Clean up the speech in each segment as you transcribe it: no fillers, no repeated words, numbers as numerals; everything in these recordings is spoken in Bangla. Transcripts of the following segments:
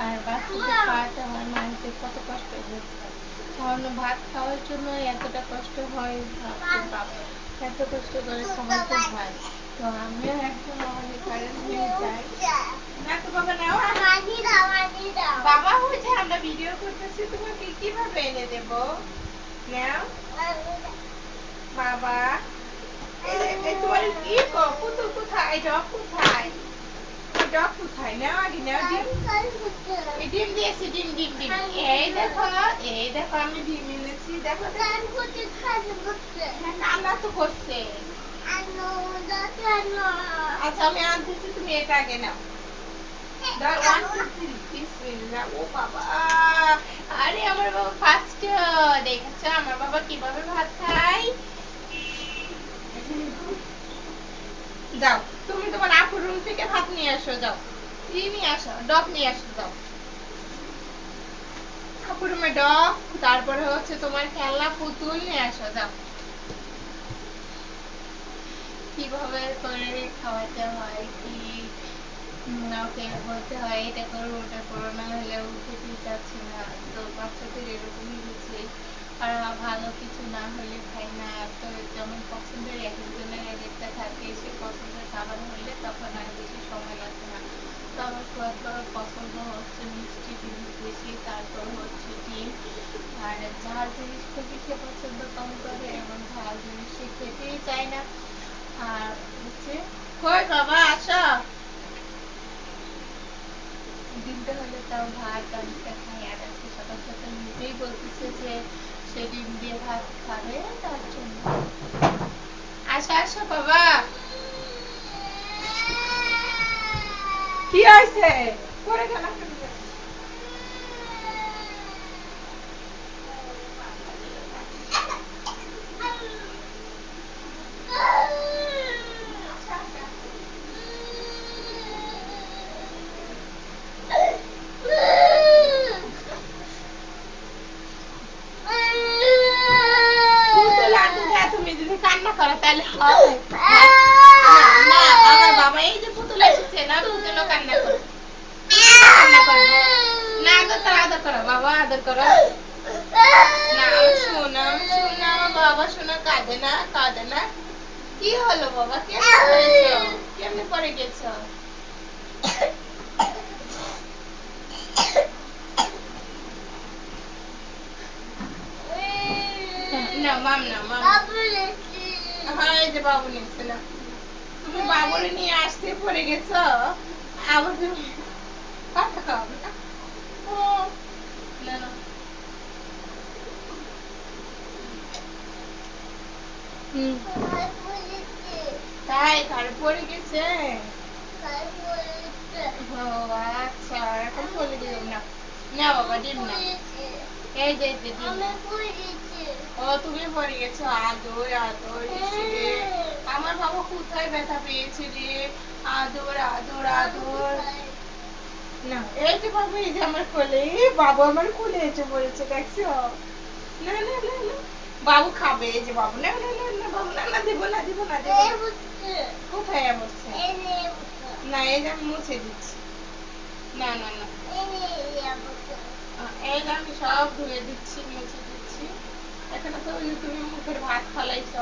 আর বাচ্চাদের খাওয়াতে হয় মায়েদের কত কষ্ট হয়। সামান্য ভাত খাওয়ার জন্য এতটা কষ্ট হয়, এত কষ্ট করে খাওয়াতে হয়। তো আমিও একদম আমাদের কারেন্ট হয়ে যাই না তো বাবা, নাও বাবা হয়েছে, আমরা ভিডিও করতেছি, তোমাকে কিভাবে এনে দেব? নাও বাবা, তোমার কি পুতুল কোথায়, ডগ কোথায়, ডগ কোথায়? নাও আগে নাও, ডিম দিয়েছি, ডিম ডিম ডিম। এই দেখো, এই দেখো আমি ডিম এনেছি, দেখো কান্না তো করছে। আচ্ছা আমি আনতেছি, তুমি এটা আগে নাও। ও বাবা, আরে আমার বাবা ফার্স্ট, দেখেছো আমার বাবা কিভাবে ভাত খায়। যাও তুমি তোমার আপুর রুম থেকে ভাত নিয়ে আসো, যাও নিয়ে আসো, ডগ নিয়ে আসো, যাও আপুর রুমে ডগ, তারপরে হচ্ছে তোমার খেলনা পুতুল নিয়ে আসো, যাও। কিভাবে করে খাওয়াতে হয়, কি ওকে বলতে হয় এটা করো ওটা করো, না হলে ও খেতেই চাচ্ছে না। তো বাচ্চাদের এরকমই হচ্ছে, আর ভালো কিছু না হলে খায় না। তো যেমন পছন্দের এক একজনের এক একটা থাকে, সে পছন্দের খাবার হলে তখন আর বেশি সময় লাগবে না। তো আমার খুব বড় পছন্দ হচ্ছে মিষ্টি জিনিস বেশি, তারপর হচ্ছে ডিম, আর ঝাল জিনিস খুবই সে পছন্দ কম করে, এবং ঝাল জিনিস সে খেতেই চায় না। আর হচ্ছে কই বাবা আসো, ডিমটা হলে তাও ভাত ডালটা খাই, আর আজকে সকাল সকাল নিজেই বলতেছে যে সে ডিম দিয়ে ভাত খাবে, তার জন্য। আসো আসো বাবা, কি হয়েছে পরে কেন? তুমি যদি কান্না করো তাহলে হবে না। আমার বাবা এই যে পুতুল এসেছে না, পুতুলও কান্না করো, কান্না করো না, আদর করো, আদর করো বাবা, আদর করো না। শোনা শোনা, আমার বাবা শোনা কাঁদে না, কাঁদে না। কি হলো বাবা, কেমনে পড়েছো, কেমনে পড়ে গেছো? না মাম না মাম, হ্যাঁ এই যে বাবু নিচ্ছে না, তুমি বাবুরে নিয়ে আসতে পড়ে গেছো, আবার তুমি কথা খাওয়াবে না। ও না না, তাই কার পড়ে গেছে? ও আচ্ছা, এখন বলে দিলাম না। না বাবা ডিম না, এই যে ডিম। ও তুমি পড়ে গেছো, আদর আদর। আমার বাবা কোথায় ব্যথা পেয়েছে রে, আদর আদর আদর। না এই যে বাবু, এই যে আমার কোলে, বাবু আমার কোলে এসে পড়েছে, দেখছো? না না না না, বাবু খাবে, এই যে বাবু, না না না না বাবু, না না দেবো না, দেবো না, দেবো না। কোথায় বসছে? না এই যে আমি মুছে দিচ্ছি, না না না, এই যে আমি সব ধুয়ে দিচ্ছি, মুছে দিচ্ছি। এখানে তো ওই যে তুমি মুখের ভাত ফালাইছ,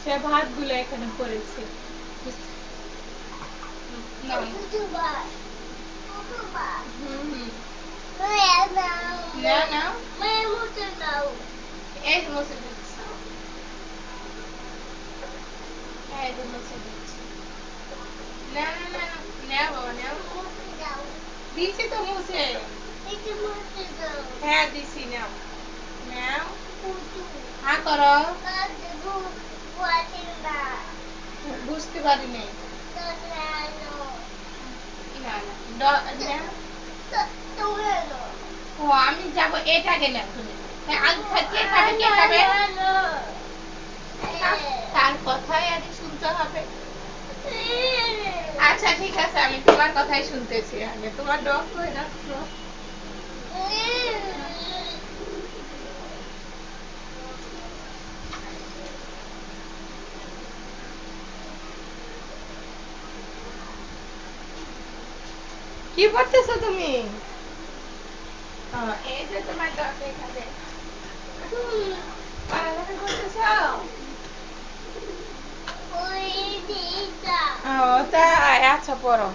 সে ভাত গুলো এখানে পড়েছে। না হুম হুম, না না এই যে মুছে দিচ্ছি, এই যে মুছে দিচ্ছি। না না না না, নেও বাবা নেও, দিছি তো মুছে, হ্যাঁ দিছি, নাও নাও, হ্যাঁ করো, বুঝতে পারি নাই। না না ও আমি যাবো, এটাকে নাও তুমি, আলু কে খাবে, কে খাবে, তার কথাই আগে শুনতে হবে। আচ্ছা ঠিক আছে, আমি তোমার কথাই শুনতেছি, আগে তোমার ডগ কই রাখছো? কি করতেছো তুমি? এই যে তোমার দরজা এখানে পড়ালেখা করতেছো? ও তাই, আচ্ছা পড়ো।